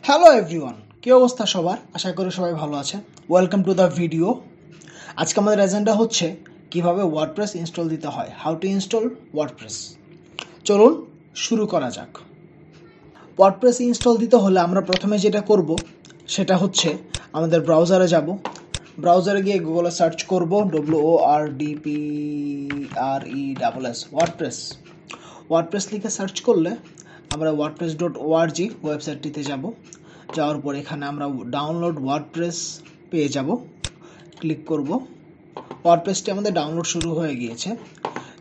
Hello everyone, কি অবস্থা সবার? আশা করি সবাই ভালো আছেন। Welcome to the video. আজকে আমাদের এজেন্ডা হচ্ছে কিভাবে ওয়ার্ডপ্রেস ইনস্টল দিতে হয়, হাউ টু ইনস্টল ওয়ার্ডপ্রেস। চলুন শুরু করা যাক। ওয়ার্ডপ্রেস ইনস্টল দিতে হলে আমরা প্রথমে যেটা করব সেটা হচ্ছে আমাদের ব্রাউজারে যাব। ব্রাউজারে গিয়ে গুগলে সার্চ করব WORDPRESS ওয়ার্ডপ্রেস। ওয়ার্ডপ্রেস লিখে সার্চ করলে আমরা wordpress.org ওয়েবসাইটটিতে যাব। যাওয়ার পর এখানে আমরা ডাউনলোড ওয়ার্ডপ্রেস পেয়ে যাব, ক্লিক করব। ওয়ার্ডপ্রেসটি আমাদের ডাউনলোড শুরু হয়ে গিয়েছে।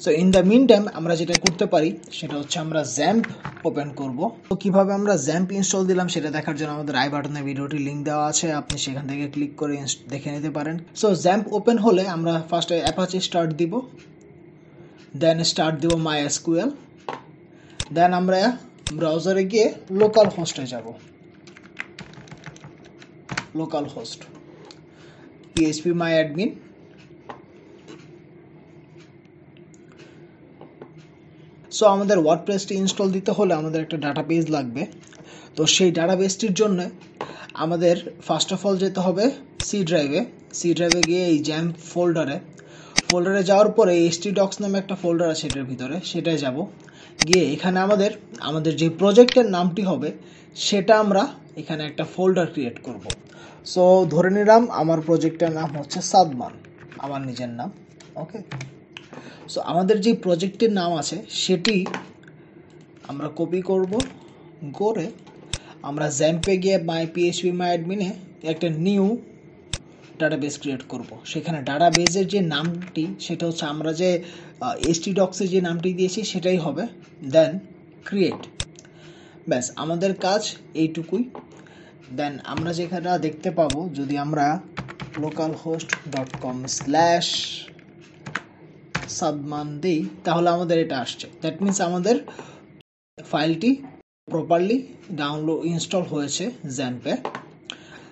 So in the mean time আমরা যেটা করতে পারি সেটা হচ্ছে আমরা জ্যাম্প ওপেন করব। তো কীভাবে আমরা জ্যাম্প ইনস্টল দিলাম সেটা দেখার জন্য আমাদের আই বাটনে ভিডিওটি লিঙ্ক দেওয়া আছে, আপনি সেখান থেকে ক্লিক করে দেখে নিতে পারেন। সো জ্যাম্প ওপেন হলে আমরা ফার্স্টে অ্যাপাচি স্টার্ট দিব, দেন স্টার্ট দিব MySQL, দেন আমরা ব্রাউজারে গিয়ে লোকাল হোস্টে যাব। লোকাল হোস্ট phpMyAdmin, সো আমাদের ওয়ার্ডপ্রেসটি ইনস্টল দিতে হলে আমাদের একটা ডাটাবেস লাগবে। তো সেই ডাটাবেসটির জন্য আমাদের ফার্স্ট অফ অল যেতে হবে সি ড্রাইভে গিয়ে এই জ্যাম্প ফোল্ডারে যাওয়ার পরে htdocs নামে একটা ফোল্ডার আছে এটার ভিতরে, সেটাই যাব। গিয়ে এখানে আমাদের যে প্রজেক্টের নামটি হবে সেটা আমরা এখানে একটা ফোল্ডার ক্রিয়েট করব। সো ধরে নিলাম আমার প্রজেক্টের নাম হচ্ছে সাদমান, আমার নিজের নাম। ওকে, সো আমাদের যে প্রজেক্টের নাম আছে সেটি আমরা কপি করে আমরা জ্যাম্পে গিয়ে phpMyAdmin-এ একটা নিউ ডাটাবেস ক্রিয়েট করব। সেখানে ডাটাবেসের যে নামটি সেটা হচ্ছে আমরা যে htdocs-এ যে নামটি দিয়েছি সেটাই হবে, দেন ক্রিয়েট। ব্যাস, আমাদের কাজ এইটুকুই। দেন আমরা যেখানে দেখতে পাবো, যদি আমরা localhost.com/sadman দিই তাহলে আমাদের এটা আসছে। দ্যাট মিনস আমাদের ফাইলটি প্রপারলি ইনস্টল হয়েছে জ্যাম্পে।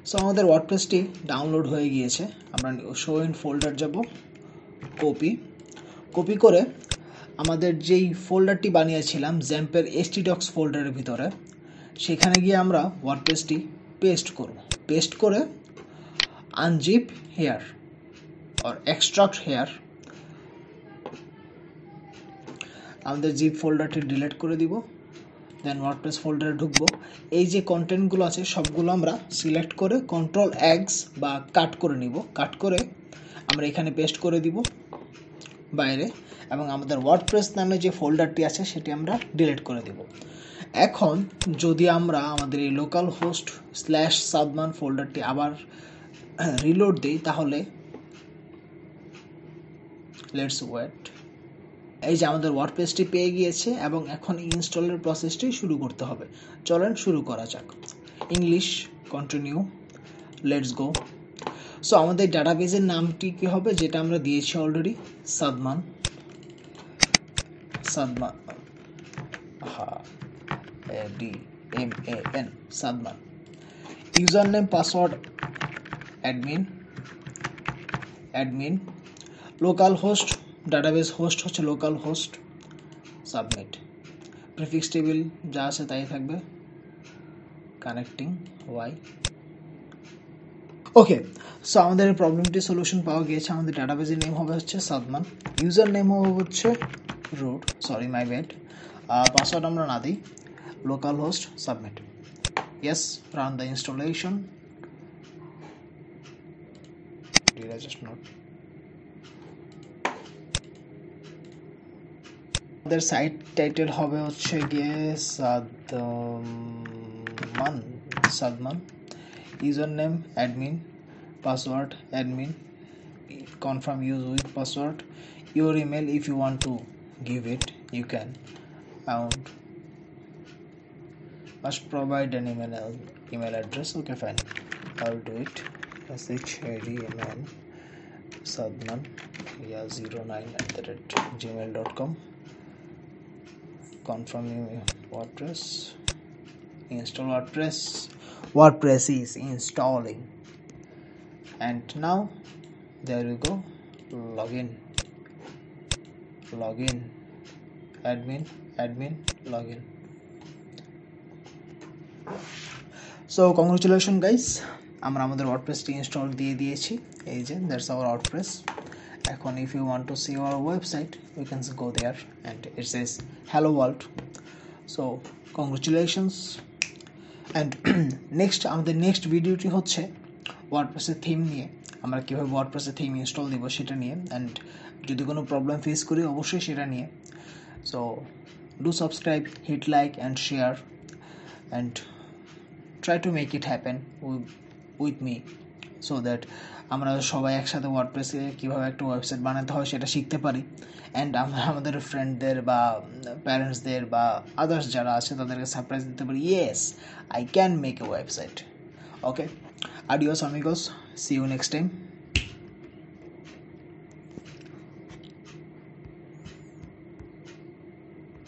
সো আমাদের ওয়ার্ডপ্রেসটি ডাউনলোড হয়ে গিয়েছে। আমরা শো ইন ফোল্ডার যাব, কপি করে আমাদের যেই ফোল্ডারটি বানিয়েছিলাম জ্যাম্পের htdocs ফোল্ডারের ভিতরে, সেখানে গিয়ে আমরা ওয়ার্ডপ্রেসটি পেস্ট করে unzip here or extract here আমাদের জিপ ফোল্ডারটি ডিলিট করে দিব। দেন ওয়ার্ডপ্রেস ফোল্ডারে ঢুকবো। এই যে কন্টেন্টগুলো আছে সবগুলো আমরা সিলেক্ট করে Ctrl+X বা কাট করে নিব। কাট করে আমরা এখানে পেস্ট করে দিব বাইরে, এবং আমাদের ওয়ার্ডপ্রেস নামে যে ফোল্ডারটি আছে সেটি আমরা ডিলিট করে দিব। এখন যদি আমরা আমাদের এই লোকাল হোস্ট /sadman ফোল্ডারটি আবার রিলোড দিই তাহলে লেটস ওয়েট। এই যে আমাদের ওয়ার্ডপ্রেসটি পেয়ে গিয়েছে এবং এখন ইনস্টলের প্রসেসটি শুরু করতে হবে। চলেন শুরু করা যাক। English, continue, let's go. So আমাদের ডাটাবেসের নামটি কি হবে, যেটা আমরা দিয়েছি অলরেডি, Sadman. ADMAN, Sadman. User name, password admin. Local host, database host হচ্ছে local host, submit. Prefix table যা আছে তাই থাকবে, কানেক্টিং ওয়াই। ওকে, সো আমাদের এই প্রবলেমটির সলিউশন পাওয়া গিয়েছে। আমাদের ডাটাবেসের নেম হবে হচ্ছে সাদমান, ইউজার নেম হবে হচ্ছে রুট, মাই ব্যাড। পাসওয়ার্ড আমরা না দিই, local host, submit. Yes, run the installation. Did I just not? আমাদের সাইট টাইটেল হবে হচ্ছে গিয়ে Sadman. User name admin, password admin, confirm use with password. Your email, if you want to give it you can, and must provide an email address. Okay, fine, I'll do it. shadman sadman 09@gmail.com. confirm WordPress, install WordPress is installing, and now there you go. Login, admin, login. So congratulation guys, আমরা আমাদের ওয়ার্ডপ্রেসটি install দিয়ে দিয়েছি। এই যে that's our WordPress. এখন if you want to see our website you can go there and it says hello world. So congratulations. And আমাদের next ভিডিওটি হচ্ছে ওয়ার্ডপ্রেসের থিম নিয়ে, আমরা কীভাবে ওয়ার্ডপ্রেসের থিম ইনস্টল দিব সেটা নিয়ে, অ্যান্ড যদি কোনো প্রবলেম ফেস করি অবশ্যই সেটা নিয়ে। So do subscribe, hit like and share and try to make it happen with me so that আমরা সবাই একসাথে ওয়ার্ডপ্রেসে কীভাবে একটা ওয়েবসাইট বানাতে হয় সেটা শিখতে পারি, অ্যান্ড আমরা আমাদের ফ্রেন্ডদের বা প্যারেন্টসদের বা আদার্স যারা আছে তাদেরকে সারপ্রাইজ দিতে পারি, yes I can make a website. Okay, আডিওস আমিগোস, সি ইউ নেক্সট টাইম।